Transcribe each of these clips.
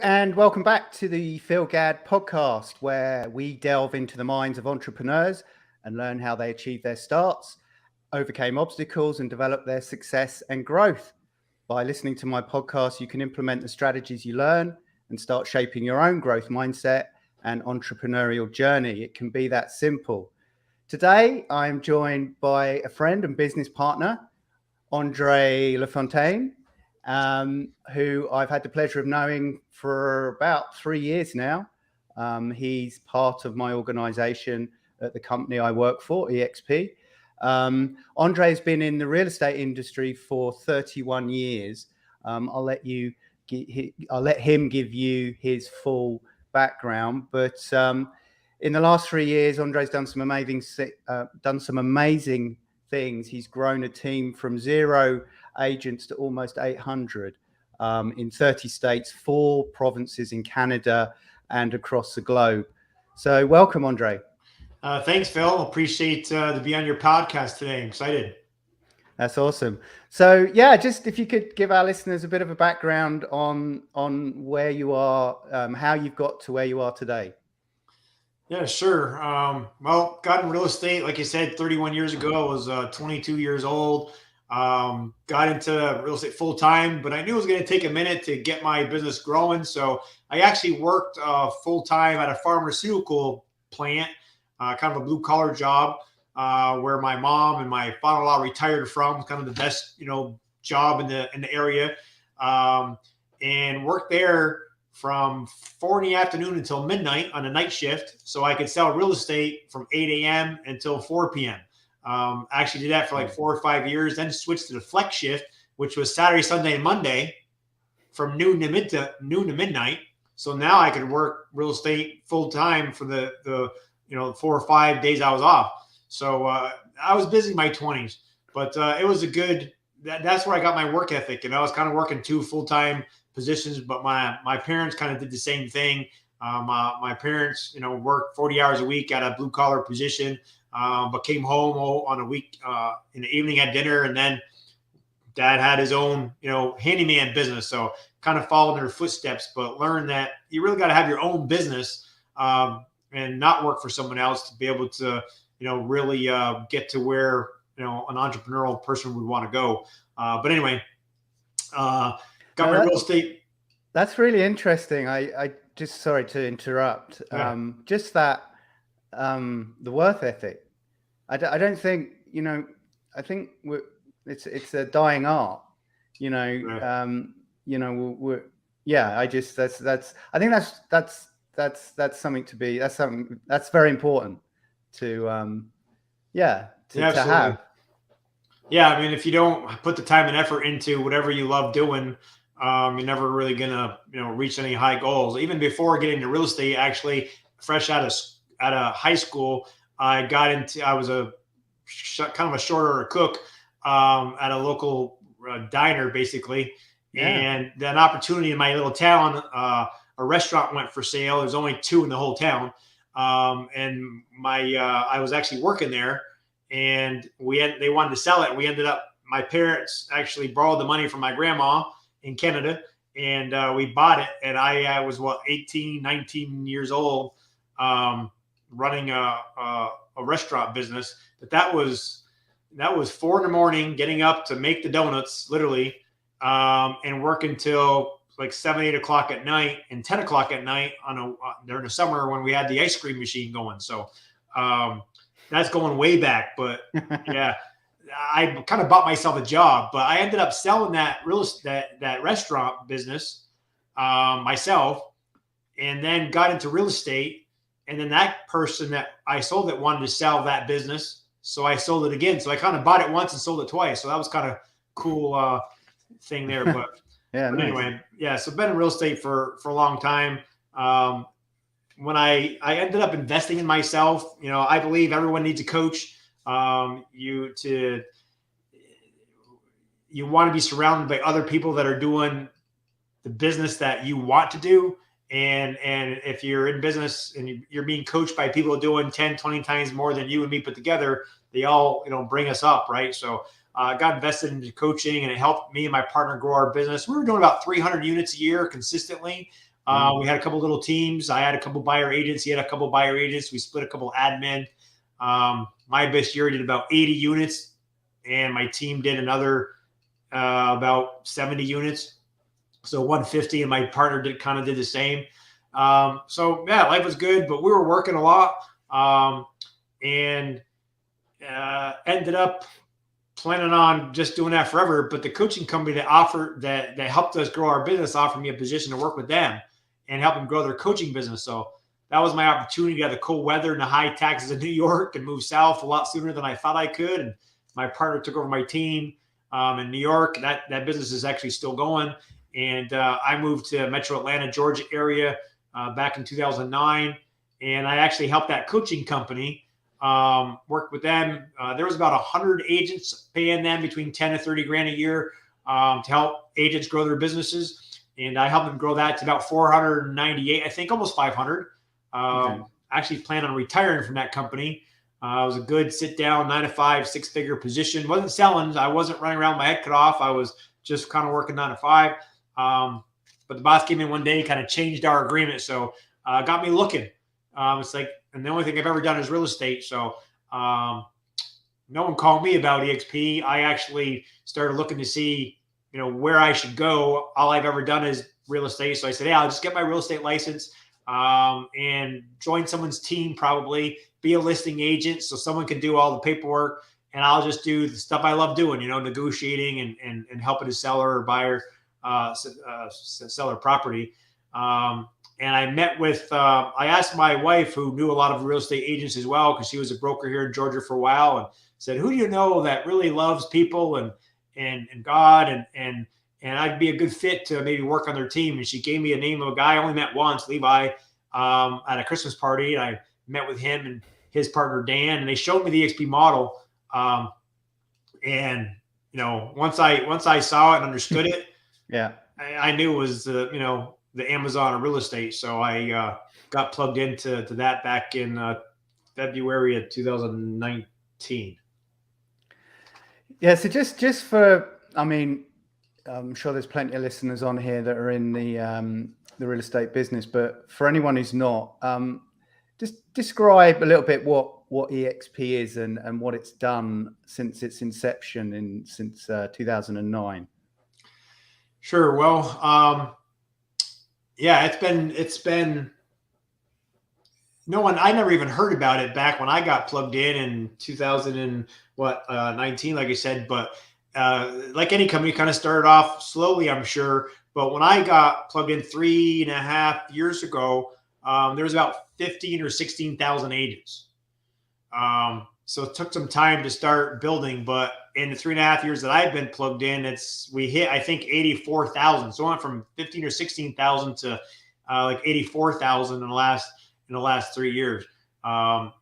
and welcome back to the Phil Gadd Podcast, where we delve into the minds of entrepreneurs and learn how they achieved their starts, overcame obstacles, and developed their success and growth. By listening to my podcast, you can implement the strategies you learn and start shaping your own growth mindset and entrepreneurial journey. It can be that simple. Today, I'm joined by a friend and business partner, LaFountain, who I've had the pleasure of knowing for about 3 years now. He's part of my organization at the company I work for, EXP. Andre's been in the real estate industry for 31 years. I'll let him give you his full background, but in the last 3 years, Andre's done some amazing things. He's grown a team from 0 agents to almost 800 in 30 states, 4 provinces in Canada, and across the globe. So welcome, Andre. Thanks, Phil. Appreciate to be on your podcast today. I'm excited. That's awesome. So yeah, just if you could give our listeners a bit of a background on where you are, how you've got to where you are today. Yeah, sure. Well, got in real estate, like you said, 31 years ago. I was 22 years old. Got into real estate full time, but I knew it was going to take a minute to get my business growing. So I actually worked full time at a pharmaceutical plant, kind of a blue collar job, where my mom and my father-in-law retired from. Kind of the best, job in the area, and worked there from 4 in the afternoon until midnight on a night shift, so I could sell real estate from 8 a.m. until 4 p.m. Actually did that for like 4 or 5 years, then switched to the flex shift, which was Saturday, Sunday, and Monday from noon to midnight. So now I could work real estate full time for the 4 or 5 days I was off. So I was busy in my 20s, but it was that's where I got my work ethic. And I was kind of working 2 full-time positions, but my parents kind of did the same thing. My parents, worked 40 hours a week at a blue collar position, but came home on a week in the evening at dinner, and then Dad had his own, handyman business. So kind of followed in their footsteps, but learned that you really got to have your own business and not work for someone else to be able to, really get to where an entrepreneurial person would want to go. But anyway, got my real estate. That's really interesting. I just, sorry to interrupt. Yeah. Just that the work ethic. I don't think, I think it's a dying art. Right. I think that's something to be. That's very important to have. Yeah, I mean, if you don't put the time and effort into whatever you love doing, you're never really gonna, reach any high goals. Even before getting into real estate, actually, fresh out of high school, I was a kind of a short order cook at a local diner, basically. Yeah. And an opportunity in my little town, a restaurant went for sale. There's only 2 in the whole town, and I was actually working there. And they wanted to sell it. We ended up, my parents actually borrowed the money from my grandma in Canada, and we bought it. And I was 18, 19 years old, running a restaurant business. But that was 4 in the morning, getting up to make the donuts, literally, and work until like 7, 8 o'clock at night and 10 o'clock at night during the summer when we had the ice cream machine going. So, that's going way back, but yeah, I kind of bought myself a job, but I ended up selling that restaurant business myself, and then got into real estate. And then that person that I sold it wanted to sell that business, so I sold it again. So I kind of bought it once and sold it twice. So that was kind of cool thing there. But yeah, but nice. Anyway, yeah. So been in real estate for a long time. When I ended up investing in myself, I believe everyone needs a coach. You want to be surrounded by other people that are doing the business that you want to do. And if you're in business and you're being coached by people doing 10, 20 times more than you and me put together, they all, bring us up. Right. So I got invested into coaching, and it helped me and my partner grow our business. We were doing about 300 units a year consistently. We had a couple little teams. I had a couple buyer agents. He had a couple buyer agents. We split a couple admin. My best year did about 80 units, and my team did another about 70 units. So 150, and my partner did the same. So yeah, life was good, but we were working a lot, and ended up planning on just doing that forever. But the coaching company that helped us grow our business offered me a position to work with them and help them grow their coaching business. So that was my opportunity to have the cold weather and the high taxes in New York and move south a lot sooner than I thought I could. And my partner took over my team in New York. That business is actually still going. And I moved to Metro Atlanta, Georgia area back in 2009. And I actually helped that coaching company work with them. There was about 100 agents, paying them between 10 and 30 grand a year to help agents grow their businesses. And I helped them grow that to about 498, I think almost 500. Actually plan on retiring from that company. It was a good sit down 9 to 5, 6-figure position. Wasn't selling. I wasn't running around with my head cut off. I was just kind of working 9 to 5. But the boss came in one day, kind of changed our agreement. So got me looking. It's like, and the only thing I've ever done is real estate. So no one called me about EXP. I actually started looking to see, where I should go. All I've ever done is real estate. So I said, I'll just get my real estate license and join someone's team, probably be a listing agent so someone can do all the paperwork. And I'll just do the stuff I love doing, negotiating and helping a seller or buyer sell their property. And I met with, I asked my wife, who knew a lot of real estate agents as well, because she was a broker here in Georgia for a while, and said, who do you know that really loves people and God and I'd be a good fit to maybe work on their team? And she gave me a name of a guy I only met once, Levi, at a Christmas party. And I met with him and his partner, Dan, and they showed me the EXP model. And, once I saw it and understood it, yeah, I knew it was the Amazon of real estate. So I got plugged into that back in February of 2019. Yeah. So just for, I'm sure there's plenty of listeners on here that are in the real estate business, but for anyone who's not, just describe a little bit what EXP is and what it's done since its inception since 2009. Sure. Well, yeah, it's been I never even heard about it back when I got plugged in 2019, like I said, but like any company, kind of started off slowly, I'm sure. But when I got plugged in 3.5 years ago, there was about 15 or 16,000 agents. So it took some time to start building, but in the 3.5 years that I've been plugged in, we hit, I think, 84,000. So I went from 15 or 16,000 to like 84,000 in the last 3 years.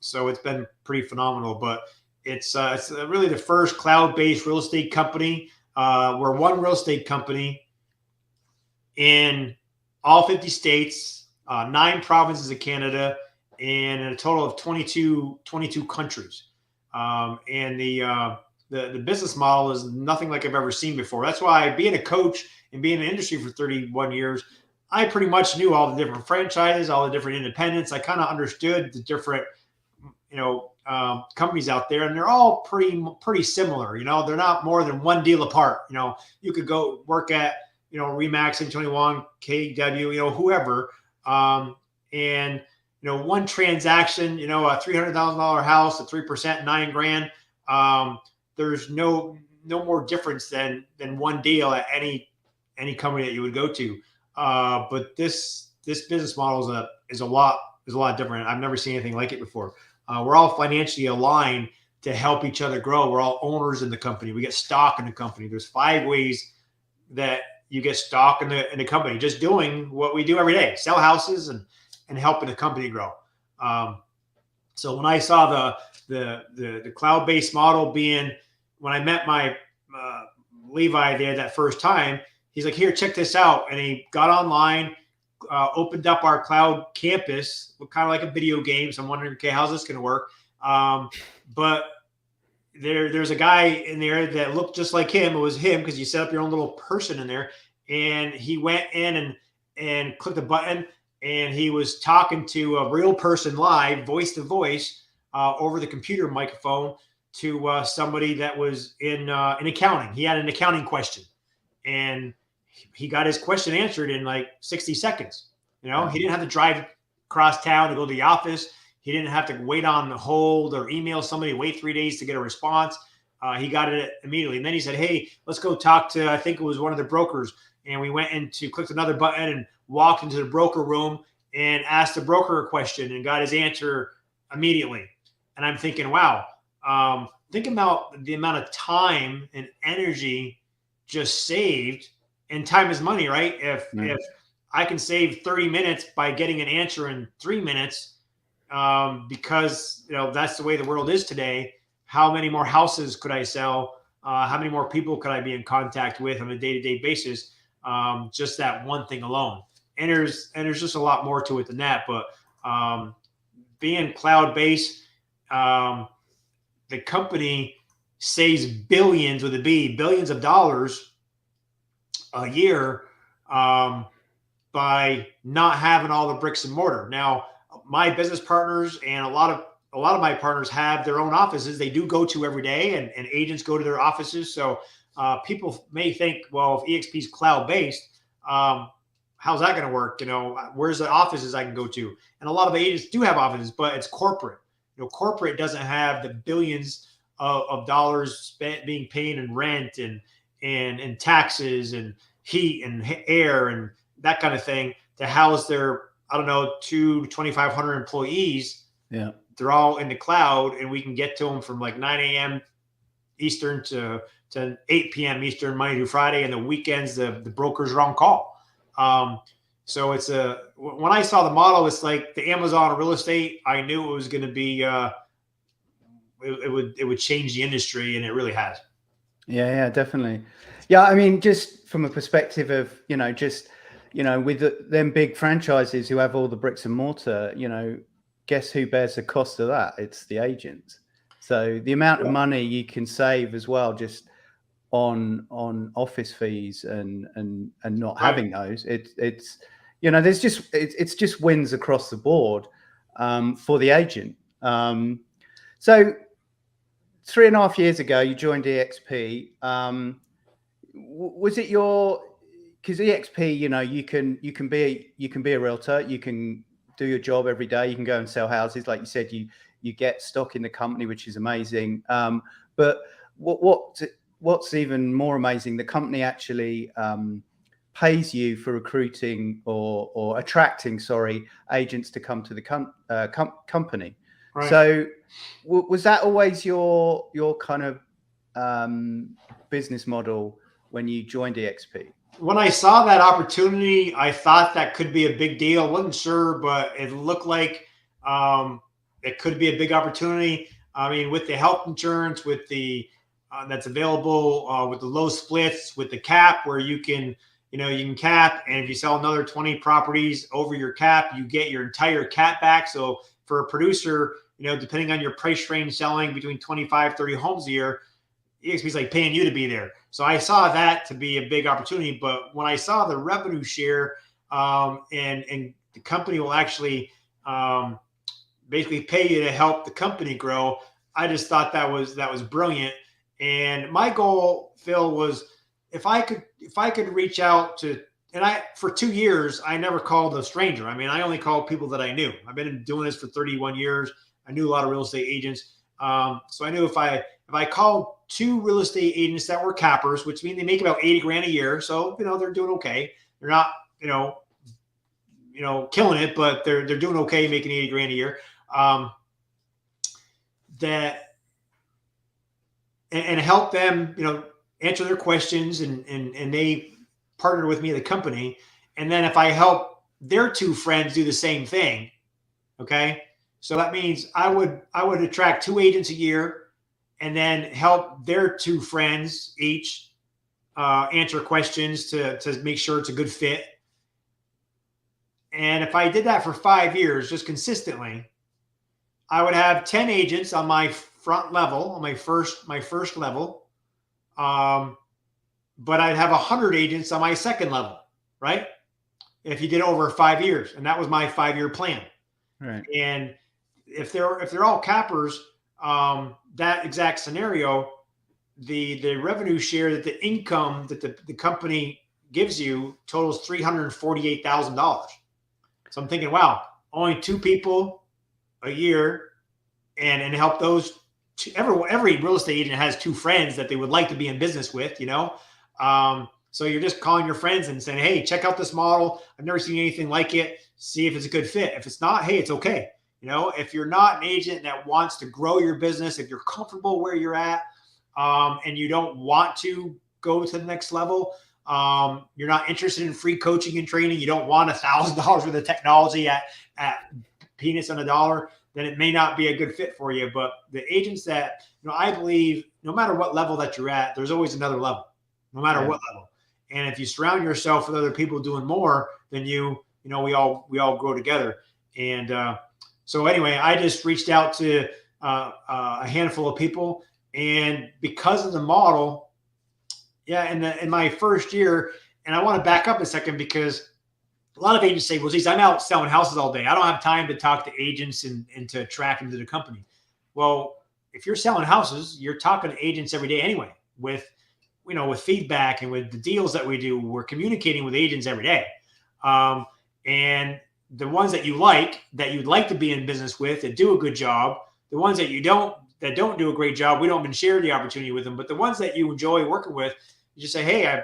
So it's been pretty phenomenal, but it's really the first cloud-based real estate company. We're one real estate company in all 50 states, 9 provinces of Canada, and in a total of 22 countries. And the business model is nothing like I've ever seen before. That's why, being a coach and being in the industry for 31 years, I pretty much knew all the different franchises, all the different independents. I kind of understood the different, companies out there, and they're all pretty similar. They're not more than one deal apart. You could go work at, Remax, N21, KW, whoever, and one transaction, a $300,000 house at 3%, $9,000. There's no more difference than one deal at any company that you would go to. But this business model is a lot different. I've never seen anything like it before. We're all financially aligned to help each other grow. We're all owners in the company. We get stock in the company. There's 5 ways that you get stock in the company, just doing what we do every day: sell houses and helping the company grow. So when I saw the cloud-based model when I met my Levi there that first time, he's like, here, check this out. And he got online, opened up our cloud campus, kind of like a video game. So I'm wondering, okay, how's this going to work? But there's a guy in there that looked just like him. It was him, because you set up your own little person in there. And he went in and clicked a button, and he was talking to a real person live, voice to voice, over the computer microphone to somebody that was in accounting. He had an accounting question, and he got his question answered in like 60 seconds. He didn't have to drive across town to go to the office. He didn't have to wait on hold or email somebody, wait 3 days to get a response. He got it immediately. And then he said, hey, let's go talk to, I think it was one of the brokers. And we went into, clicked another button and walked into the broker room and asked the broker a question and got his answer immediately. And I'm thinking, wow, think about the amount of time and energy just saved. And time is money, right? If I can save 30 minutes by getting an answer in 3 minutes, because that's the way the world is today. How many more houses could I sell? How many more people could I be in contact with on a day-to-day basis? Just that one thing alone. And there's just a lot more to it than that. But being cloud-based, the company saves billions with a B, billions of dollars a year by not having all the bricks and mortar. Now, my business partners and a lot of my partners have their own offices they do go to every day, and agents go to their offices. So people may think, well, if EXP is cloud-based, how's that going to work? Where's the offices I can go to? And a lot of agents do have offices, but it's corporate. Corporate doesn't have the billions of dollars spent being paid in rent and taxes and heat and air and that kind of thing to house their, 2,500 employees. Yeah. They're all in the cloud, and we can get to them from like 9 a.m. Eastern to 8 p.m. Eastern, Monday through Friday. And the weekends, the brokers are on call. So it's when I saw the model, it's like the Amazon of real estate. I knew it was going to be, it would change the industry, and it really has. Yeah, definitely. Yeah. I mean, just from a perspective of, with them big franchises who have all the bricks and mortar, guess who bears the cost of that? It's the agents. So the amount of money you can save as well, just on office fees and not having those, it's just wins across the board for the agent. So 3.5 years ago, you joined EXP. Was it because EXP, you can be a realtor, you can do your job every day, you can go and sell houses, like you said, you get stock in the company, which is amazing. But what's even more amazing, the company actually pays you for recruiting or attracting, agents to come to the company. Right. So was that always your kind of business model when you joined EXP? When I saw that opportunity, I thought that could be a big deal. I wasn't sure, but it looked like it could be a big opportunity. I mean, with the health insurance, with the that's available, with the low splits, with the cap where you can cap, and if you sell another 20 properties over your cap, you get your entire cap back. So for a producer, depending on your price range, selling between 25, 30 homes a year, EXP is like paying you to be there. So I saw that to be a big opportunity. But when I saw the revenue share and the company will actually basically pay you to help the company grow, I just thought that was brilliant. And my goal, Phil, was if I could reach out to, and for 2 years, I never called a stranger. I mean, I only called people that I knew. I've been doing this for 31 years. I knew a lot of real estate agents. So I knew if I called 2 real estate agents that were cappers, which means they make about 80 grand a year. So, they're doing okay. They're not, killing it, but they're doing okay making 80 grand a year. And help them, answer their questions and they partner with me at the company. And then if I help their 2 friends do the same thing, okay. So that means I would attract 2 agents a year and then help their 2 friends each answer questions to make sure it's a good fit. And if I did that for 5 years, just consistently, I would have 10 agents on my front level, on my first level. But I'd have 100 agents on my second level, right? if you did it over 5 years. And that was my 5-year plan. Right. And if they're all cappers, that exact scenario, the revenue share, that the income that the company gives you totals $348,000. So I'm thinking, wow, only 2 people a year, and help those two. Every real estate agent has 2 friends that they would like to be in business with, so you're just calling your friends and saying, hey, check out this model. I've never seen anything like it. See if it's a good fit. If it's not, hey, it's okay. If you're not an agent that wants to grow your business, if you're comfortable where you're at, and you don't want to go to the next level, you're not interested in free coaching and training, you don't want $1,000 worth of technology at peanuts on a dollar, then it may not be a good fit for you. But the agents that, I believe no matter what level that you're at, there's always another level, no matter what level. And if you surround yourself with other people doing more than you, we all grow together. And so anyway, I just reached out to a handful of people, and because of the model, in my first year, and I want to back up a second, because a lot of agents say, well, geez, I'm out selling houses all day. I don't have time to talk to agents and to attract them to the company. Well, if you're selling houses, you're talking to agents every day anyway, with feedback and with the deals that we do. We're communicating with agents every day. And the ones that you'd like to be in business with, that do a good job, the ones that don't do a great job, we don't even share the opportunity with them. But the ones that you enjoy working with, you just say, hey,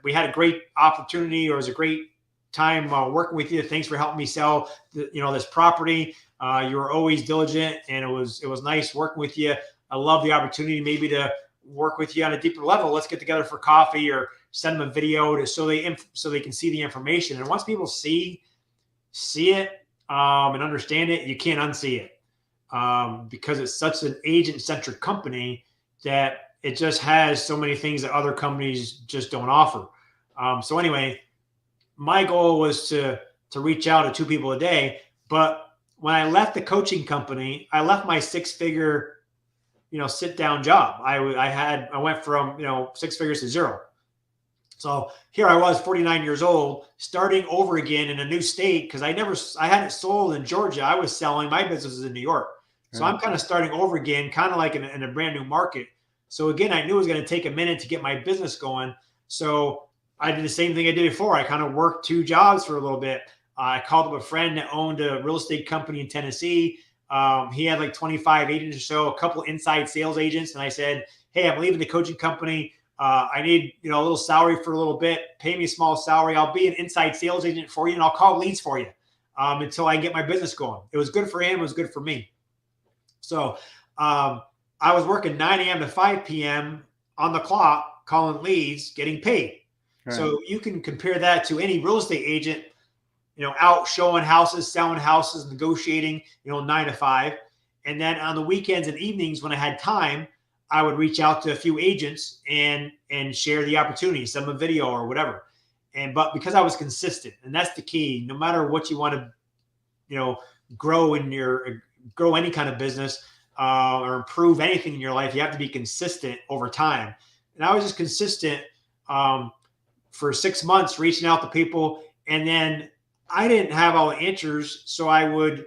we had a great opportunity, or it was a great time working with you. Thanks for helping me sell this property. You were always diligent, and it was nice working with you. I love the opportunity maybe to work with you on a deeper level. Let's get together for coffee, or send them a video so they can see the information. And once people see it and understand it, you can't unsee it, because it's such an agent-centric company that it just has so many things that other companies just don't offer. So anyway, my goal was to reach out to 2 people a day. But when I left the coaching company, I left my 6-figure, sit down job. I went from, 6 figures to 0. So here I was, 49 years old, starting over again in a new state, because I hadn't sold in Georgia. I was selling, my business is in New York. So I'm kind of starting over again, kind of like in a brand new market. So again, I knew it was going to take a minute to get my business going. So I did the same thing I did before. I kind of worked 2 jobs for a little bit. I called up a friend that owned a real estate company in Tennessee. He had like 25 agents or so, a couple inside sales agents. And I said, hey, I'm leaving the coaching company. I need, a little salary for a little bit. Pay me a small salary. I'll be an inside sales agent for you, and I'll call leads for you until I get my business going. It was good for him. It was good for me. So I was working 9 a.m. to 5 p.m. on the clock, calling leads, getting paid. Right. So you can compare that to any real estate agent, out showing houses, selling houses, negotiating, 9 to 5. And then on the weekends and evenings, when I had time, I would reach out to a few agents and share the opportunity, send them a video or whatever. But because I was consistent, and that's the key, no matter what you want to, grow any kind of business, or improve anything in your life, you have to be consistent over time. And I was just consistent for 6 months, reaching out to people. And then I didn't have all the answers. So I would,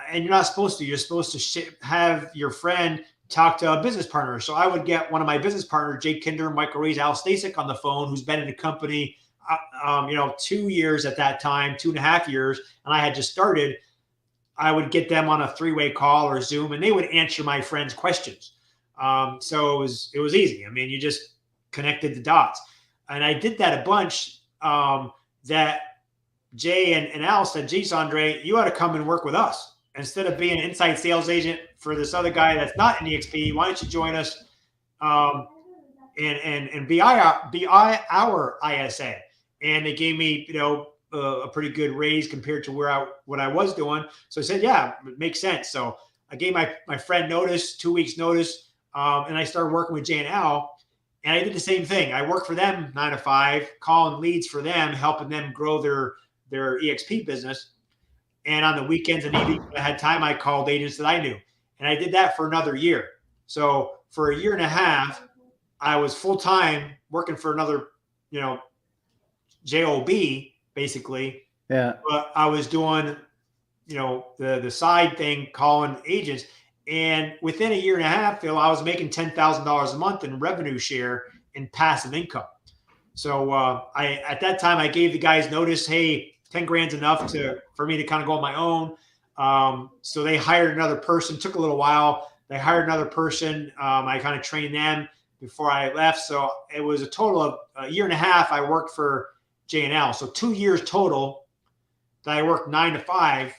and you're not supposed to, you're supposed to have your friend talk to a business partner. So I would get one of my business partners, Jake Kinder, Michael Rees, Al Stasek on the phone, who's been in the company, 2 years at that time, 2.5 years. And I had just started. I would get them on a 3-way call or Zoom, and they would answer my friend's questions. So it was easy. I mean, you just connected the dots. And I did that a bunch, that Jay and Al said, geez, Andre, you ought to come and work with us. Instead of being an inside sales agent for this other guy that's not in EXP, why don't you join us and be our ISA? And they gave me, a pretty good raise compared to what I was doing. So I said, yeah, it makes sense. So I gave my friend notice, 2 weeks notice, and I started working with Jay and Al. And I did the same thing. I worked for them 9 to 5, calling leads for them, helping them grow their EXP business. And on the weekends and evenings, when I had time, I called agents that I knew. And I did that for another year. So for a year and a half, I was full-time working for another, JOB, basically. Yeah. But I was doing, the side thing, calling agents. And within a year and a half, Phil, I was making $10,000 a month in revenue share in passive income. So at that time, I gave the guys notice, hey, 10 grand's enough for me to kind of go on my own. So they hired another person. Took a little while. They hired another person. I kind of trained them before I left. So it was a total of a year and a half. I worked for J&L. So 2 years total that I worked 9 to 5.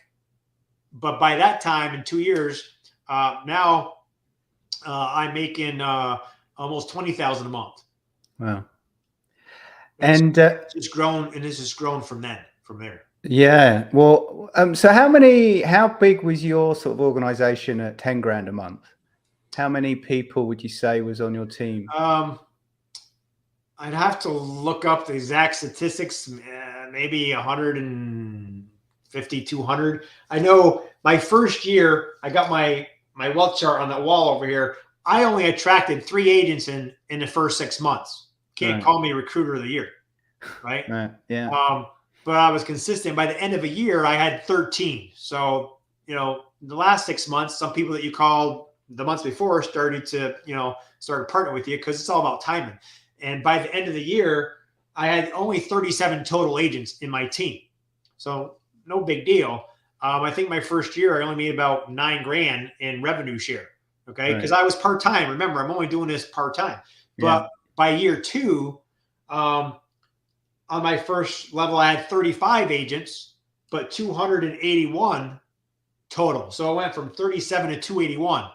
But by that time, in 2 years, now I'm making almost $20,000 a month. Wow. And it's grown, and this has grown from there. Yeah. Well, so how big was your sort of organization at 10 grand a month? How many people would you say was on your team? I'd have to look up the exact statistics, maybe 150, 200. I know my first year, I got my wealth chart on the wall over here. I only attracted 3 agents in the first 6 months. Can't call me recruiter of the year, right? Yeah. But I was consistent. By the end of a year, I had 13. So, the last 6 months, some people that you called the months before started partnering with you because it's all about timing. And by the end of the year, I had only 37 total agents in my team. So no big deal. I think my first year, I only made about 9 grand in revenue share. Okay. Because I was part-time. Remember, I'm only doing this part-time. But by year 2, on my first level, I had 35 agents, but 281 total. So I went from 37 to 281.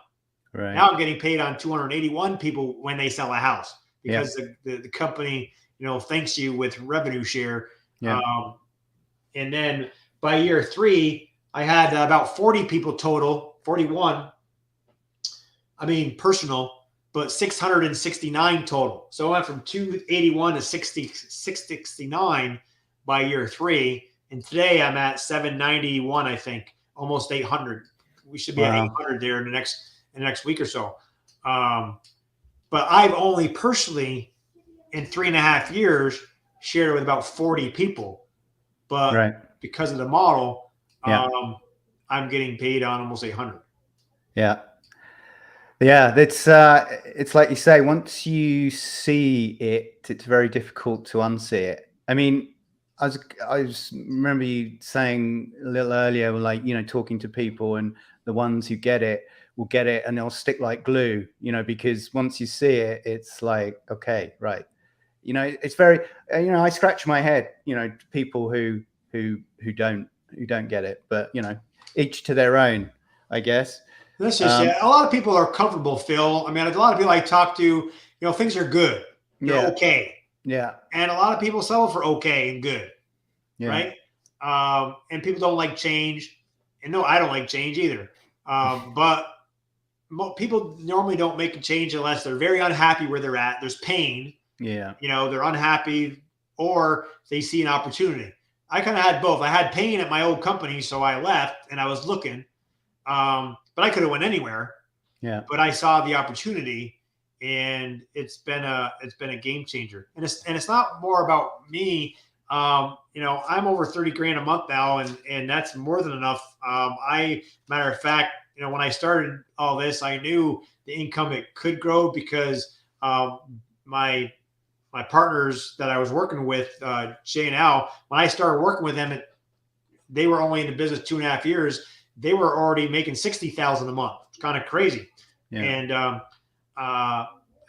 Right. Now I'm getting paid on 281 people when they sell a house because the company, thanks you with revenue share. Yeah. And then by year 3, I had about 40 people total, 41. I mean, personal, but 669 total. So I went from 281 to 669 by year 3. And today I'm at 791, I think, almost 800. We should be at 800 there in the next week or so. But I've only personally in 3.5 years shared it with about 40 people. But because of the model, I'm getting paid on almost 800. Yeah. Yeah, it's like you say, once you see it, it's very difficult to unsee it. I mean, I remember you saying a little earlier, like, talking to people, and the ones who get it will get it and they'll stick like glue, because once you see it, it's like, okay, right. It's very, I scratch my head, people who don't get it, but each to their own, I guess. That's just a lot of people are comfortable, Phil. I mean, a lot of people I talk to, things are good. They're okay. Yeah. And a lot of people settle for okay and good. Yeah. Right. And people don't like change. And no, I don't like change either. But people normally don't make a change unless they're very unhappy where they're at. There's pain. Yeah. They're unhappy or they see an opportunity. I kind of had both. I had pain at my old company, so I left and I was looking. But I could have went anywhere. Yeah. But I saw the opportunity, and it's been a game changer. And it's not more about me. I'm over 30 grand a month now, and that's more than enough. Matter of fact, when I started all this, I knew the income it could grow because my partners that I was working with, J&L, when I started working with them, they were only in the business 2.5 years. They were already making $60,000 a month. It's kind of crazy. Yeah. And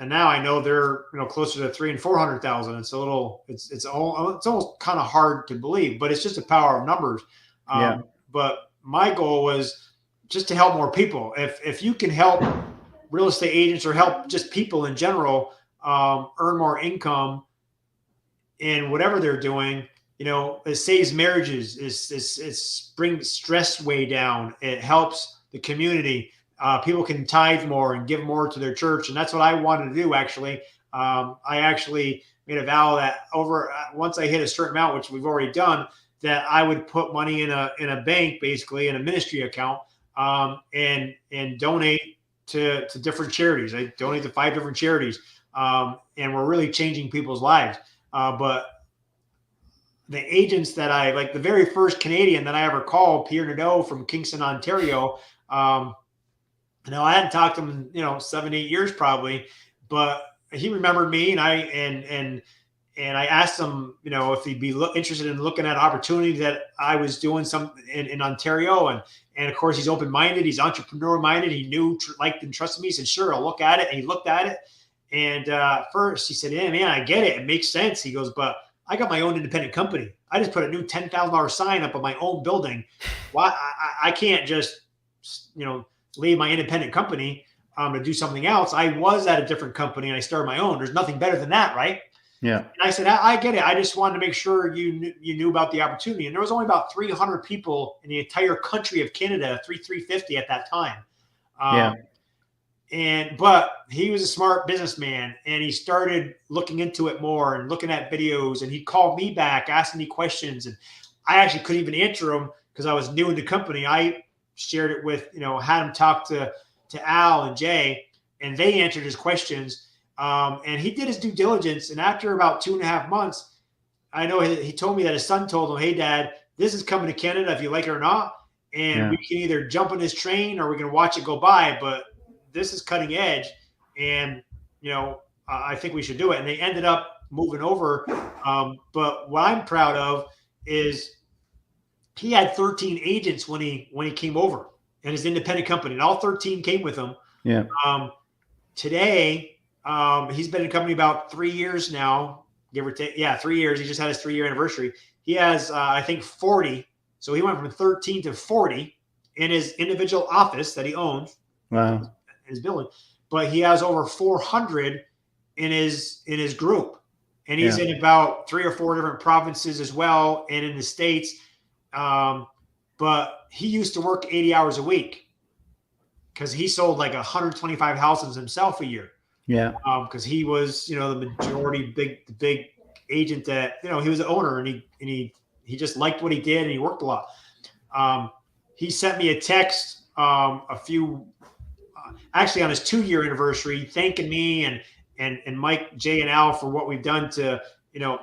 now I know they're closer to $300,000 and $400,000. It's almost kind of hard to believe, but it's just the power of numbers. But my goal was just to help more people. If you can help real estate agents or help just people in general earn more income in whatever they're doing. It saves marriages. It brings stress way down. It helps the community. People can tithe more and give more to their church, and that's what I wanted to do. Actually, I actually made a vow that once I hit a certain amount, which we've already done, that I would put money in a bank, basically in a ministry account, and donate to different charities. I donate to 5 different charities, and we're really changing people's lives. But the agents that I like, the very first Canadian that I ever called, Pierre Nadeau from Kingston, Ontario. I hadn't talked to him, 7-8 years probably, but he remembered me, and I asked him, if he'd be interested in looking at opportunities that I was doing some in Ontario. And of course, he's open-minded. He's entrepreneur-minded. He knew, liked, and trusted me. He said, sure, I'll look at it. And he looked at it. And first he said, yeah, man, I get it. It makes sense. He goes, but I got my own independent company. I just put a new $10,000 sign up on my own building. Why? I can't just, leave my independent company to do something else. I was at a different company and I started my own. There's nothing better than that, right? Yeah. And I said, I get it. I just wanted to make sure you knew about the opportunity. And there was only about 300 people in the entire country of Canada, 350 at that time. But he was a smart businessman, and he started looking into it more and looking at videos, and he called me back, asking me questions. And I actually couldn't even answer him because I was new in the company. I shared it with, had him talk to Al and Jay, and they answered his questions. And he did his due diligence. And after about 2.5 months, I know he told me that his son told him, hey, Dad, this is coming to Canada if you like it or not. And we can either jump on this train or we're going to watch it go by. But this is cutting edge. And, I think we should do it. And they ended up moving over. But what I'm proud of is he had 13 agents when he came over, and his independent company, and all 13 came with him. Yeah. Today, he's been in the company about 3 years now, give or take. Yeah, 3 years. He just had his 3-year anniversary. He has, I think, 40. So he went from 13 to 40 in his individual office that he owns. Wow. In his building. But he has over 400 in his group. And he's in about 3 or 4 different provinces as well, and in the States. But he used to work 80 hours a week because he sold like 125 houses himself a year. Yeah. Because he was, the majority big agent that, he was the owner, and he just liked what he did, and he worked a lot. He sent me a text actually on his 2-year anniversary, thanking me and Mike, Jay, and Al for what we've done to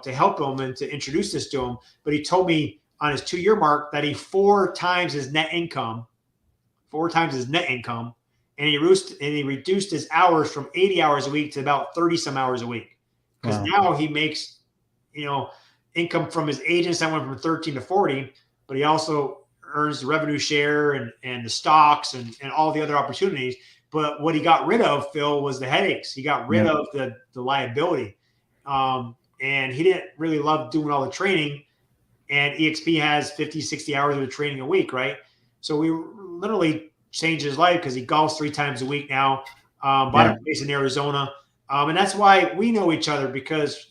help him and to introduce this to him. But he told me on his 2-year mark that he 4 times his net income, and he reduced his hours from 80 hours a week to about 30 some hours a week. Because now he makes, income from his agents that went from 13 to 40, but he also earns the revenue share and the stocks and all the other opportunities. But what he got rid of, Phil, was the headaches. He got rid of the liability. And he didn't really love doing all the training. And EXP has 50, 60 hours of training a week, right? So we literally changed his life because he golfs 3 times a week now, bought a place in Arizona. And that's why we know each other, because,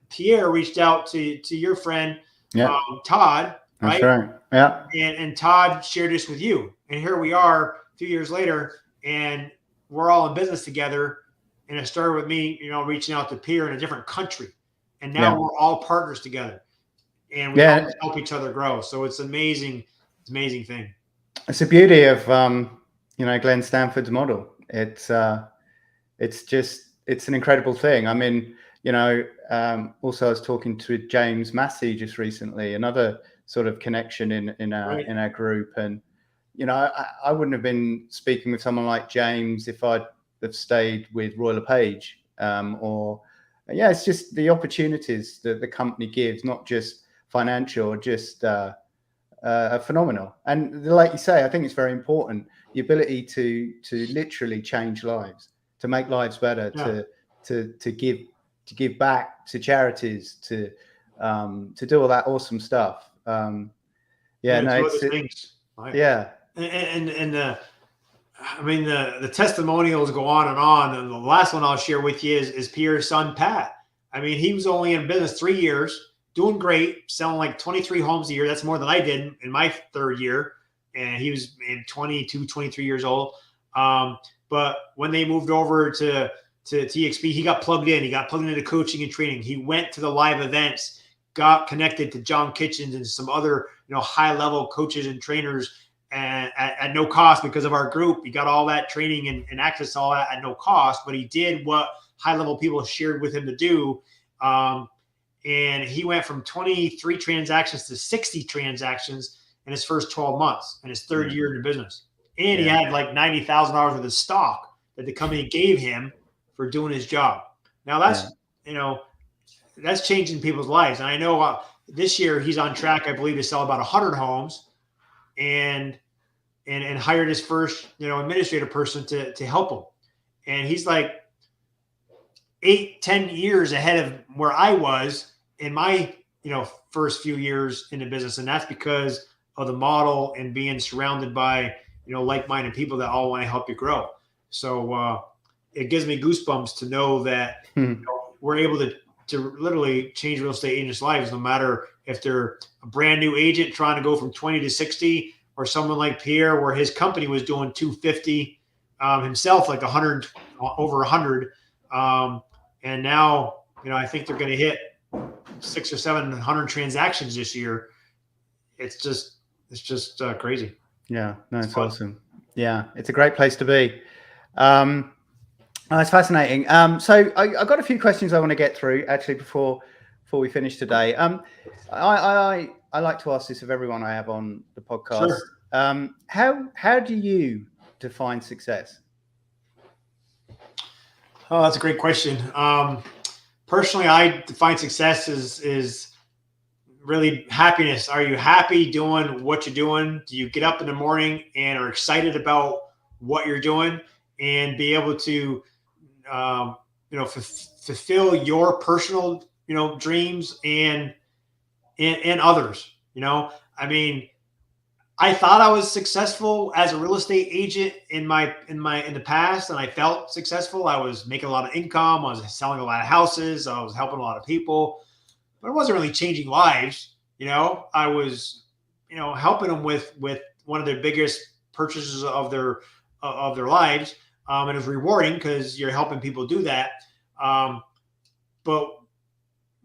Pierre reached out to your friend, Todd, right? That's right. Yeah. And Todd shared this with you. And here we are a few years later, and we're all in business together. And it started with me, reaching out to Pierre in a different country. And now we're all partners together. And we all help each other grow. So it's amazing. It's an amazing thing. It's the beauty of, Glenn Stanford's model. It's an incredible thing. I mean, also I was talking to James Massey just recently, another sort of connection in our group. And, I wouldn't have been speaking with someone like James if I'd have stayed with Royal LePage. It's just the opportunities that the company gives, not just financial, just phenomenal. And like you say, I think it's very important, the ability to literally change lives, to make lives better, to give back to charities, to do all that awesome stuff. The testimonials go on. And the last one I'll share with you is Pierre's son, Pat. I mean, he was only in business 3 years, doing great, selling like 23 homes a year. That's more than I did in my 3rd year. And he was 22, 23 years old. But when they moved over to EXP, he got plugged in. He got plugged into coaching and training. He went to the live events, got connected to John Kitchens and some other, high-level coaches and trainers at no cost because of our group. He got all that training and access to all that at no cost, but he did what high-level people shared with him to do. and he went from 23 transactions to 60 transactions in his first 12 months in his third year in the business. And he had like $90,000 worth of stock that the company gave him for doing his job. Now that's, that's changing people's lives. And I know this year he's on track, I believe, to sell about 100 homes and hired his first, administrative person to help him. And he's like 8-10 years ahead of where I was in my, first few years in the business. And that's because of the model and being surrounded by, like-minded people that all want to help you grow. So it gives me goosebumps to know that we're able to literally change real estate agents' lives, no matter if they're a brand new agent trying to go from 20 to 60, or someone like Pierre, where his company was doing 250 himself, like 100, over 100. And now, I think they're going to hit 600 or 700 transactions this year. It's just crazy. Yeah, no, it's awesome. Yeah, it's a great place to be. It's fascinating. So I've got a few questions I want to get through actually before we finish today. I like to ask this of everyone I have on the podcast. Sure. How do you define success? Oh, that's a great question. Personally, I define success is really happiness. Are you happy doing what you're doing? Do you get up in the morning and are excited about what you're doing and be able to, fulfill your personal, dreams and others? I mean, I thought I was successful as a real estate agent in the past, and I felt successful. I was making a lot of income. I was selling a lot of houses. I was helping a lot of people, but it wasn't really changing lives. I was, helping them with one of their biggest purchases of their lives. And it was rewarding because you're helping people do that. But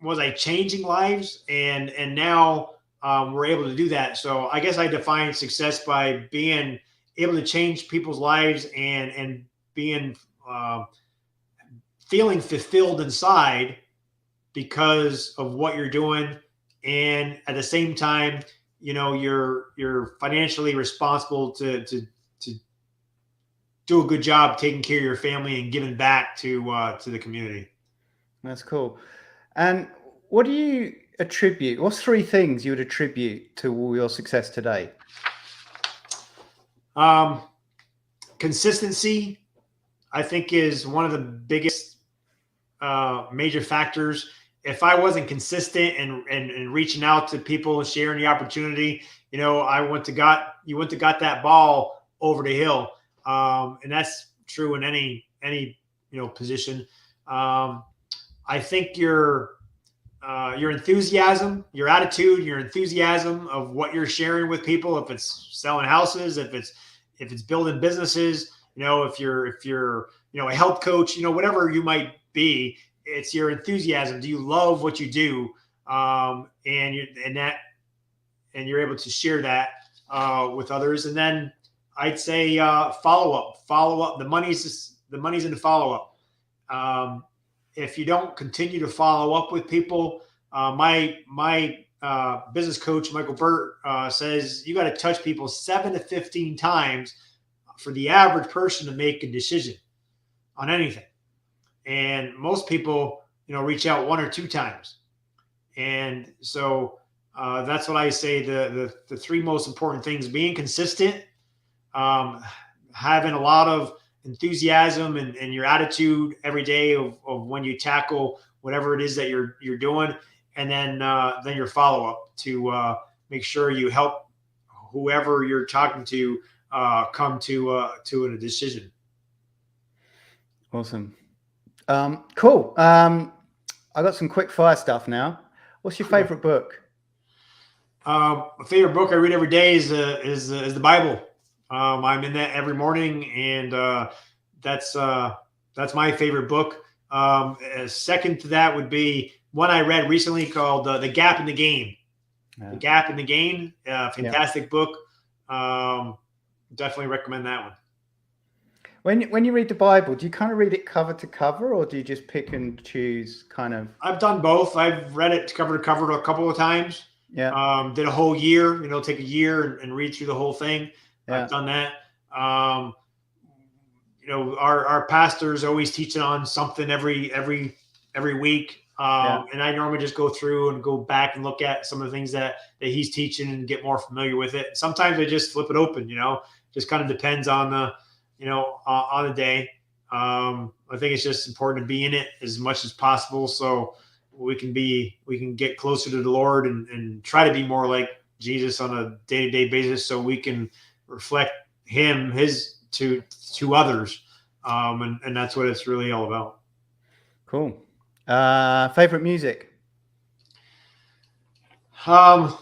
was I changing lives? And now we're able to do that. So I guess I define success by being able to change people's lives and being feeling fulfilled inside because of what you're doing. And at the same time, you're financially responsible to do a good job taking care of your family and giving back to the community. That's cool. And what do you attribute? What's 3 things you would attribute to all your success today? Consistency, I think, is one of the biggest major factors. If I wasn't consistent and reaching out to people and sharing the opportunity, you wouldn't have got that ball over the hill. And that's true in any position. I think your enthusiasm, your attitude, your enthusiasm of what you're sharing with people, if it's selling houses, if it's building businesses, if you're a health coach, whatever you might be, it's your enthusiasm. Do you love what you do? And you're able to share that with others. And then I'd say follow up. The money's in the follow up. If you don't continue to follow up with people, my business coach, Michael Burt, says you got to touch people 7 to 15 times for the average person to make a decision on anything. And most people, reach out 1 or 2 times. And so that's what I say, the 3 most important things: being consistent, having a lot of enthusiasm and your attitude every day of when you tackle whatever it is that you're doing, and then your follow-up to make sure you help whoever you're talking to come to a decision. Awesome. Cool. I got some quick fire stuff now. What's your favorite book? My favorite book I read every day is the Bible. I'm in that every morning, and that's my favorite book. Second to that would be one I read recently called The Gap in the Game. The Gap in the Game, fantastic book. Definitely recommend that one. When you read the Bible, do you kind of read it cover to cover, or do you just pick and choose kind of? I've done both. I've read it cover to cover a couple of times. Yeah. Did a whole year, take a year and read through the whole thing. Yeah. I've done that. Our pastor's always teaching on something every week. And I normally just go through and go back and look at some of the things that he's teaching and get more familiar with it. Sometimes I just flip it open, just kind of depends on the, on the day. I think it's just important to be in it as much as possible, so we can get closer to the Lord and try to be more like Jesus on a day-to-day basis, so we can reflect him, to others. And that's what it's really all about. Cool. Favorite music? Well,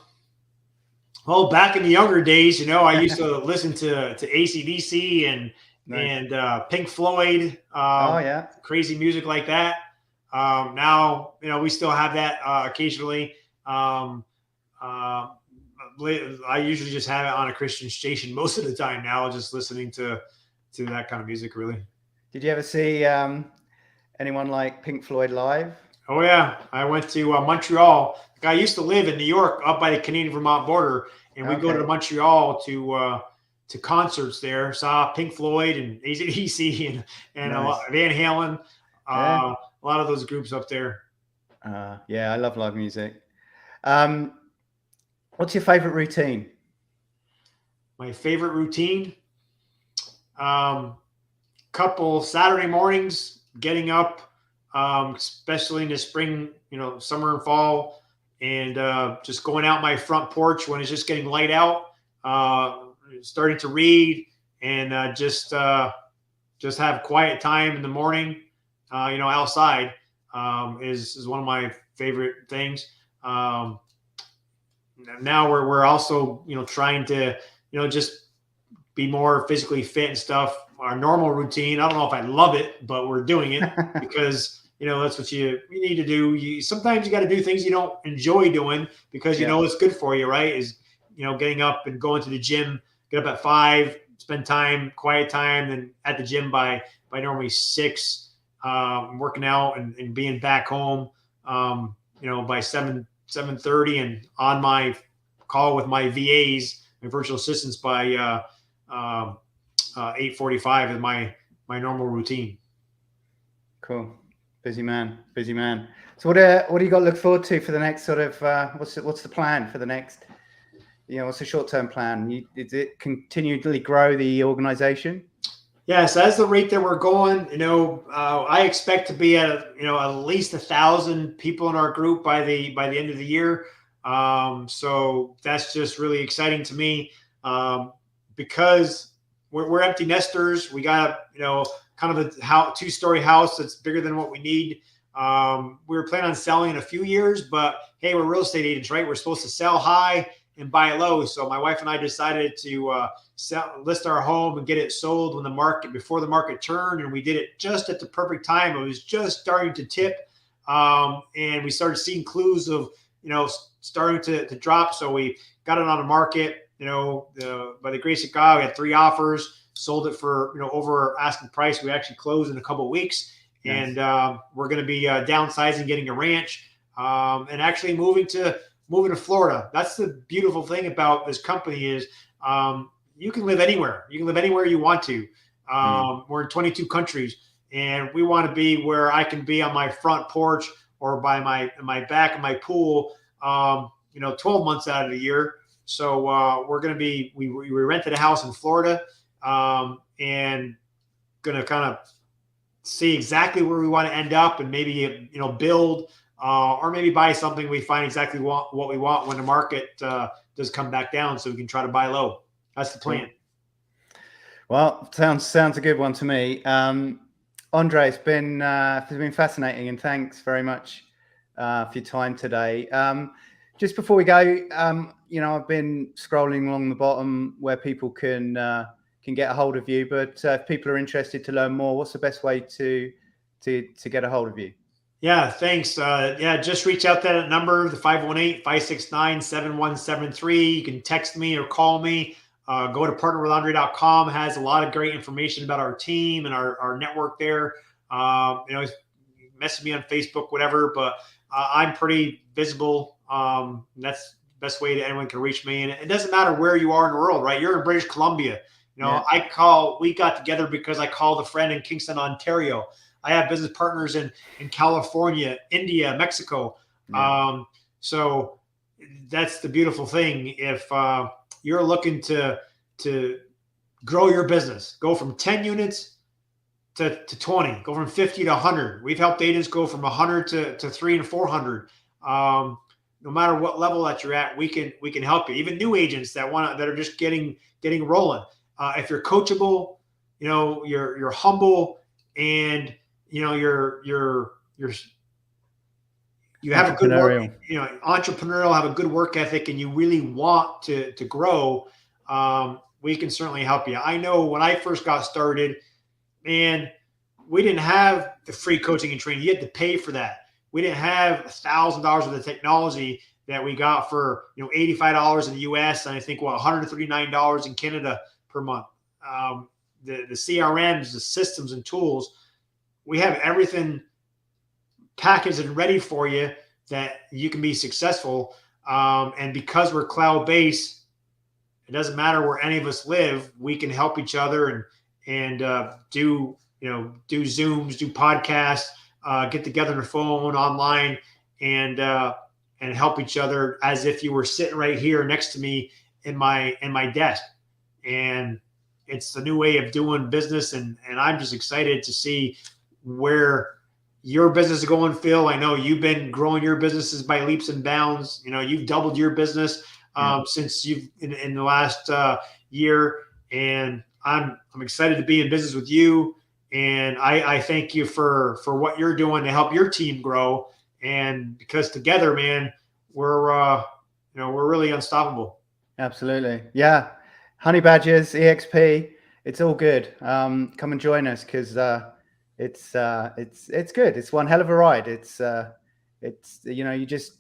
back in the younger days, I used to listen to AC/DC and Pink Floyd, crazy music like that. Now, we still have that occasionally. I usually just have it on a Christian station most of the time now, just listening to that kind of music, really. Did you ever see anyone like Pink Floyd live? Oh, yeah. I went to Montreal. I used to live in New York up by the Canadian-Vermont border, and we go to Montreal to concerts there. Saw Pink Floyd and AC/DC and Nice. Van Halen. A lot of those groups up there. I love live music. What's your favorite routine? My favorite routine? Couple Saturday mornings, getting up, especially in the spring, summer and fall, and just going out my front porch when it's just getting light out, starting to read, and just have quiet time in the morning, outside, is one of my favorite things. Now we're also, trying to, just be more physically fit and stuff. Our normal routine, I don't know if I love it, but we're doing it because, that's what you need to do. Sometimes you got to do things you don't enjoy doing because, it's good for you, right? Is, getting up and going to the gym, get up at 5, spend time, quiet time, and at the gym by normally 6, working out and being back home, by 7:30 and on my call with my VAs, my virtual assistants by 8:45 is my normal routine. Cool. Busy man. So what do you got to look forward to for the next sort of, what's the plan for the next, what's the short-term plan? Is it continually grow the organization? Yes, as the rate that we're going, I expect to be at, at least 1,000 people in our group by the end of the year. So that's just really exciting to me, because we're empty nesters. We got, kind of a 2-story house that's bigger than what we need. We were planning on selling in a few years, but hey, we're real estate agents, right? We're supposed to sell high and buy low. So my wife and I decided to list our home and get it sold before the market turned. And we did it just at the perfect time. It was just starting to tip. And we started seeing clues of, starting to drop. So we got it on the market. By the grace of God, we had 3 offers, sold it for, over asking price. We actually closed in a couple of weeks. Nice. And we're going to be downsizing, getting a ranch, and actually moving to Florida. That's the beautiful thing about this company is you can live anywhere. You can live anywhere you want to. We're in 22 countries, and we want to be where I can be on my front porch or by my back of my pool, 12 months out of the year. So we're going to be, we rented a house in Florida, and going to kind of see exactly where we want to end up and maybe, build, or maybe buy something we find exactly what we want when the market does come back down, so we can try to buy low. That's the plan. Well, sounds a good one to me. Andre, it's been fascinating, and thanks very much for your time today. Just before we go, I've been scrolling along the bottom where people can get a hold of you. But if people are interested to learn more, what's the best way to get a hold of you? Yeah, thanks. Just reach out to that number, the 518-569-7173. You can text me or call me. Go to partnerwithandre.com. Has a lot of great information about our team and our network there. Message me on Facebook, whatever, but I'm pretty visible. That's the best way that anyone can reach me. And it doesn't matter where you are in the world, right? You're in British Columbia. We got together because I called a friend in Kingston, Ontario. I have business partners in California, India, Mexico. Yeah. So that's the beautiful thing. If you're looking to grow your business, go from 10 units to 20, go from 50 to 100. We've helped agents go from 100 to 300 and 400. No matter what level that you're at, we can help you. Even new agents that are just getting rolling. If you're coachable, you're humble, and you have a good work, entrepreneurial, have a good work ethic, and you really want to grow, we can certainly help you. I know when I first got started, man, we didn't have the free coaching and training. You had to pay for that. We didn't have $1,000 of the technology that we got for $85 in the US, and I think $139 in Canada per month. The CRMs, the systems and tools, we have everything packaged and ready for you that you can be successful. And because we're cloud-based, it doesn't matter where any of us live. We can help each other and do Zooms, do podcasts, get together on the phone, online, and help each other as if you were sitting right here next to me in my desk. And it's the new way of doing business, and I'm just excited to see where your business is going, Phil. I know you've been growing your businesses by leaps and bounds. You've doubled your business since you've in the last year, and I'm excited to be in business with you. And I thank you for what you're doing to help your team grow. And because together, man, we're really unstoppable. Absolutely. Yeah. Honey Badgers, EXP, it's all good. Come and join us, because it's good. It's one hell of a ride. It's you just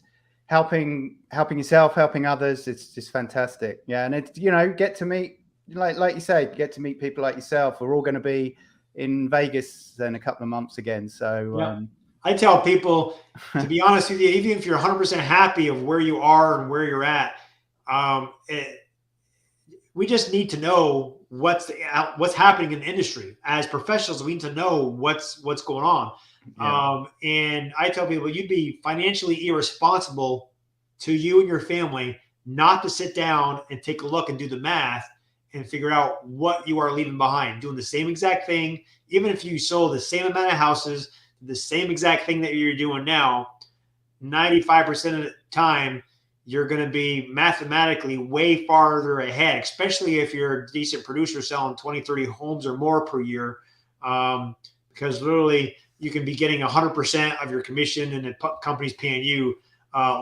helping yourself, helping others. It's just fantastic. Yeah. And it's, get to meet, like you say, get to meet people like yourself. We're all going to be in Vegas in a couple of months again. So yeah. I tell people, to be honest with you, even if you're 100% happy of where you are and where you're at, we just need to know what's happening in the industry. As professionals, we need to know what's going on. Yeah. And I tell people, you'd be financially irresponsible to you and your family not to sit down and take a look and do the math and figure out what you are leaving behind, doing the same exact thing. Even if you sold the same amount of houses, the same exact thing that you're doing now, 95% of the time, you're going to be mathematically way farther ahead, especially if you're a decent producer selling 20, 30 homes or more per year. Because literally you can be getting 100% of your commission, and the company's paying you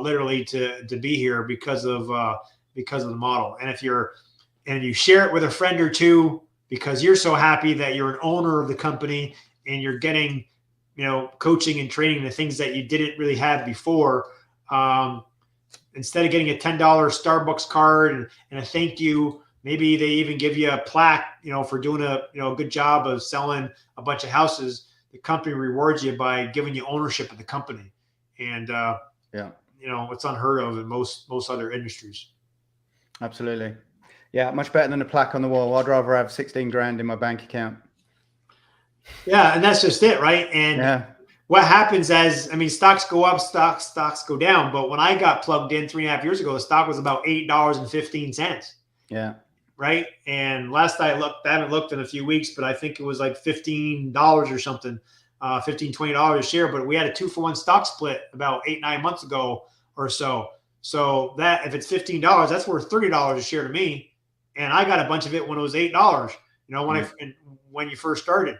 literally to be here because of the model. And if you share it with a friend or two because you're so happy that you're an owner of the company and you're getting, coaching and training, the things that you didn't really have before, instead of getting a $10 Starbucks card and a thank you, maybe they even give you a plaque, for doing a good job of selling a bunch of houses. The company rewards you by giving you ownership of the company. And, it's unheard of in most other industries. Absolutely. Yeah. Much better than a plaque on the wall. I'd rather have 16 grand in my bank account. Yeah. And that's just it. Right. And what happens stocks go up, stocks go down. But when I got plugged in 3.5 years ago, the stock was about $8.15. Yeah. Right. And last I looked, I haven't looked in a few weeks, but I think it was like $15 or something, $15, $20 a share. But we had a 2-for-1 stock split about 8-9 months ago or so. So that if it's $15, that's worth $30 a share to me. And I got a bunch of it when it was $8, when you first started.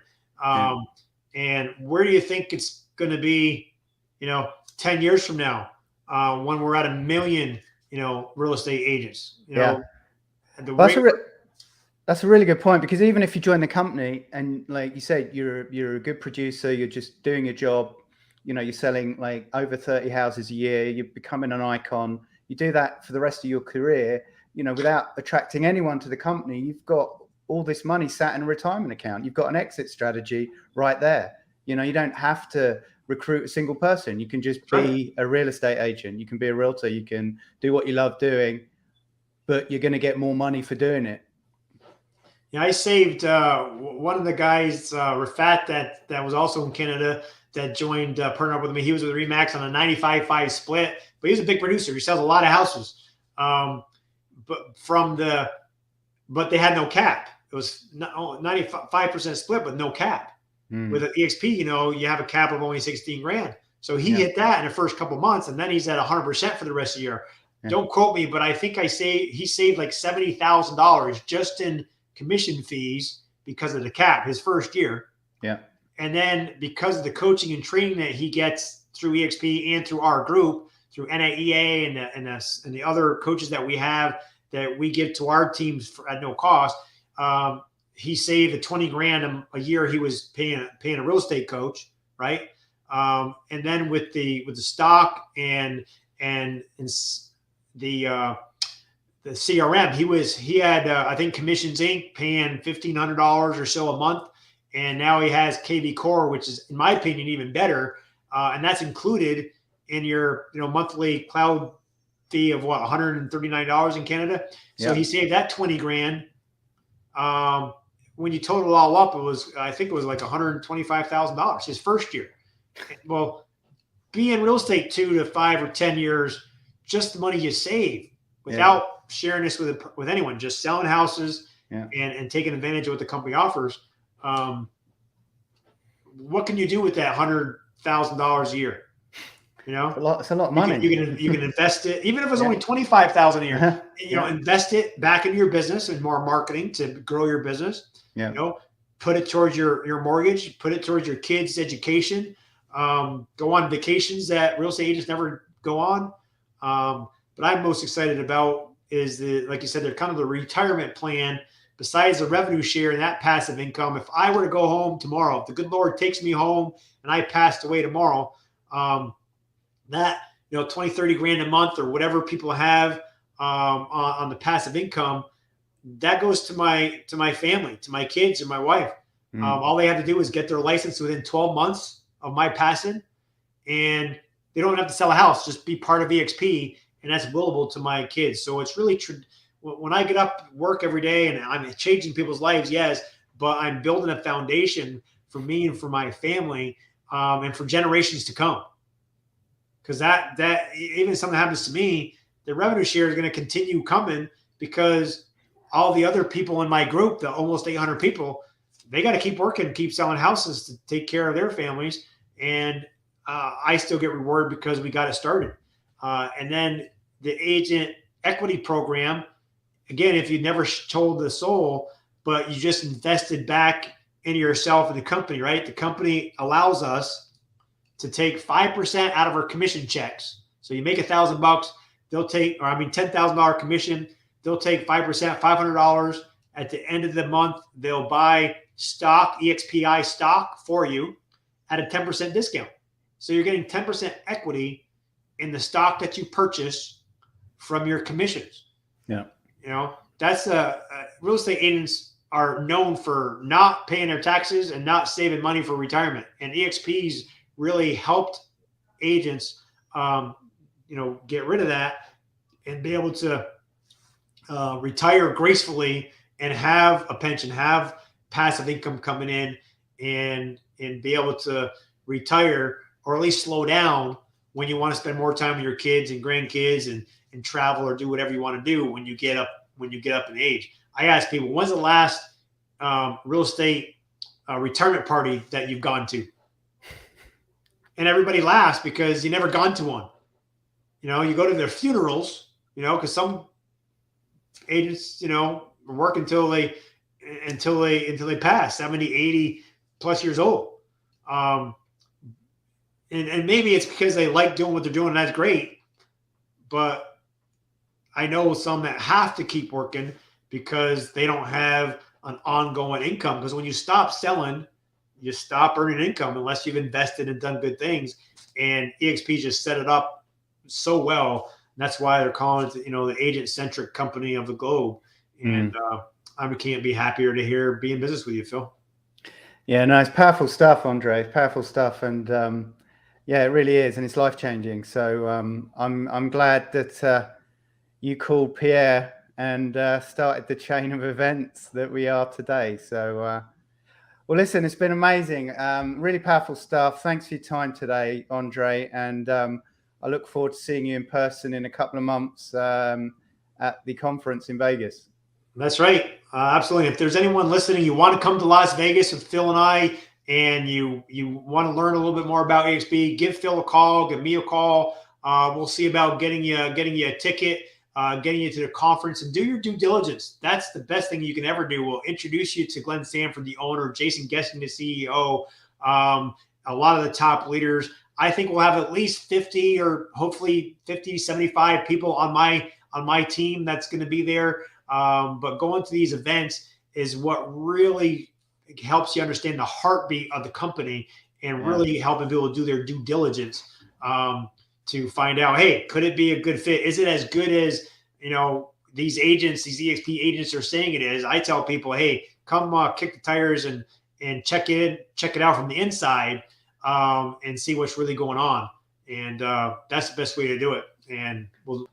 And where do you think it's going to be, 10 years from now, when we're at 1 million, real estate agents? That's a really good point, because even if you join the company and, like you said, you're a good producer, you're just doing your job, you're selling like over 30 houses a year, you're becoming an icon. You do that for the rest of your career, without attracting anyone to the company, you've got all this money sat in a retirement account. You've got an exit strategy right there. You don't have to recruit a single person. You can just be a real estate agent. You can be a realtor. You can do what you love doing, but you're going to get more money for doing it. Yeah, I saved one of the guys, Rafat, that was also in Canada, that joined partner up with me. He was with Remax on a 95-5 split, but he's a big producer. He sells a lot of houses. But they had no cap. It was 95% split, but no cap. With an EXP, you have a cap of only 16 grand. So he hit that in the first couple months, and then he's at 100% for the rest of the year. Yeah. Don't quote me, but I think he saved like $70,000 just in commission fees because of the cap his first year. Yeah. And then because of the coaching and training that he gets through EXP and through our group, through NAEA and the other coaches that we have that we give to our teams at no cost, he saved the 20 grand a year he was paying a real estate coach, right? And then with the stock and the CRM, he had I think Commissions Inc. paying $1,500 or so a month, and now he has KV Core, which is in my opinion even better, and that's included in your monthly cloud fee of what, $139 in Canada. So he saved that 20 grand. When you total it all up, I think it was like $125,000 his first year. Well, be in real estate 2 to 5 or 10 years, just the money you save without sharing this with anyone, just selling houses and taking advantage of what the company offers. What can you do with that $100,000 a year? It's a lot of money. You can invest it, even if it's only $25,000 a year. Invest it back into your business and more marketing to grow your business. Put it towards your mortgage. Put it towards your kids' education. Go on vacations that real estate agents never go on. But I'm most excited about is like you said, they're kind of the retirement plan. Besides the revenue share and that passive income, if I were to go home tomorrow, if the good Lord takes me home and I passed away tomorrow, that 20, 30 grand a month or whatever people have on the passive income, that goes to my family, to my kids and my wife. All they have to do is get their license within 12 months of my passing, and they don't have to sell a house, just be part of EXP, and that's billable to my kids. So it's really when I get up, work every day, and I'm changing people's lives, yes, but I'm building a foundation for me and for my family, and for generations to come. Because that even if something happens to me, the revenue share is going to continue coming, because all the other people in my group, the almost 800 people, they got to keep working, keep selling houses to take care of their families. And I still get rewarded because we got it started. And then the agent equity program, again, if you never told the soul, but you just invested back into yourself and the company, right? The company allows us to take 5% out of our commission checks. So you make $1,000, they'll take, $10,000 commission. They'll take 5%, $500. At the end of the month, they'll buy stock, EXPI stock for you at a 10% discount. So you're getting 10% equity in the stock that you purchase from your commissions. Yeah. That's real estate agents are known for not paying their taxes and not saving money for retirement. And EXPs really helped agents, get rid of that and be able to retire gracefully and have a pension, have passive income coming in, and be able to retire, or at least slow down when you want to spend more time with your kids and grandkids and travel or do whatever you want to do when you get up in age. I ask people, when's the last real estate retirement party that you've gone to? And everybody laughs because you never gone to one. You go to their funerals, because some agents, work until they pass 70, 80 plus years old. And maybe it's because they like doing what they're doing, and that's great. But I know some that have to keep working because they don't have an ongoing income. Because when you stop selling, you stop earning income unless you've invested and done good things. And EXP just set it up so well that's why they're calling it, the agent-centric company of the globe. And I can't be happier to be in business with you, Phil. Yeah, no, it's powerful stuff, Andre. Powerful stuff, and yeah, it really is, and it's life-changing. So I'm glad that you called Pierre and started the chain of events that we are today. So, well, listen, it's been amazing. Really powerful stuff. Thanks for your time today, Andre, and I look forward to seeing you in person in a couple of months at the conference in Vegas. That's right. Absolutely. If there's anyone listening, you want to come to Las Vegas with Phil and I, and you want to learn a little bit more about EXP, give Phil a call, give me a call. We'll see about getting you a ticket, getting you to the conference, and do your due diligence. That's the best thing you can ever do. We'll introduce you to Glenn Sanford, the owner, Jason Gessing, the CEO, a lot of the top leaders. I think we'll have at least 50 or hopefully 50, 75 people on my team that's going to be there. But going to these events is what really helps you understand the heartbeat of the company and really helping people do their due diligence to find out, hey, could it be a good fit? Is it as good as, these agents, these EXP agents are saying it is? I tell people, hey, come kick the tires and check it out from the inside and see what's really going on. And that's the best way to do it. And we'll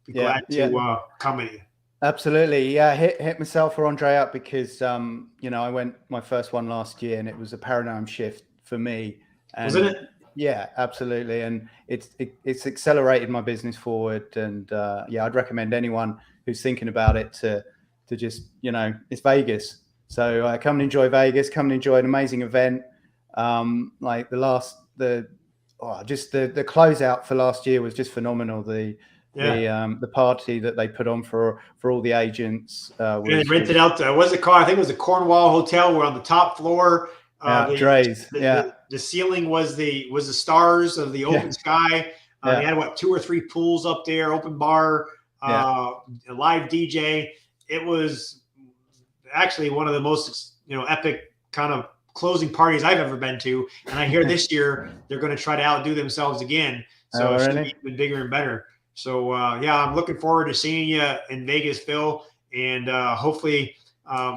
be glad to comment you. Absolutely. Yeah. Hit myself or Andre up because, I went my first one last year and it was a paradigm shift for me. And wasn't it? Yeah, absolutely. And it's accelerated my business forward. And I'd recommend anyone who's thinking about it to just, it's Vegas. So come and enjoy Vegas, come and enjoy an amazing event. Like the closeout for last year was just phenomenal. The party that they put on for all the agents. They rented out what's it called? I think it was the Cornwall Hotel. We're on the top floor. The ceiling was the stars of the open sky. They had 2 or 3 pools up there, open bar, a live DJ. It was actually one of the most epic kind of closing parties I've ever been to. And I hear this year they're going to try to outdo themselves again. So it's going to be even bigger and better. So I'm looking forward to seeing you in Vegas, Phil, and hopefully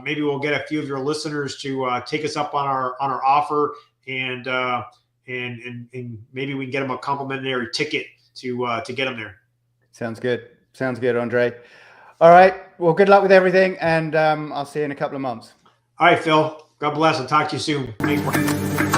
maybe we'll get a few of your listeners to take us up on our offer, and maybe we can get them a complimentary ticket to get them there. Sounds good, Andre. All right, well, good luck with everything, and I'll see you in a couple of months. All right, Phil. God bless. I'll talk to you soon. Thanks.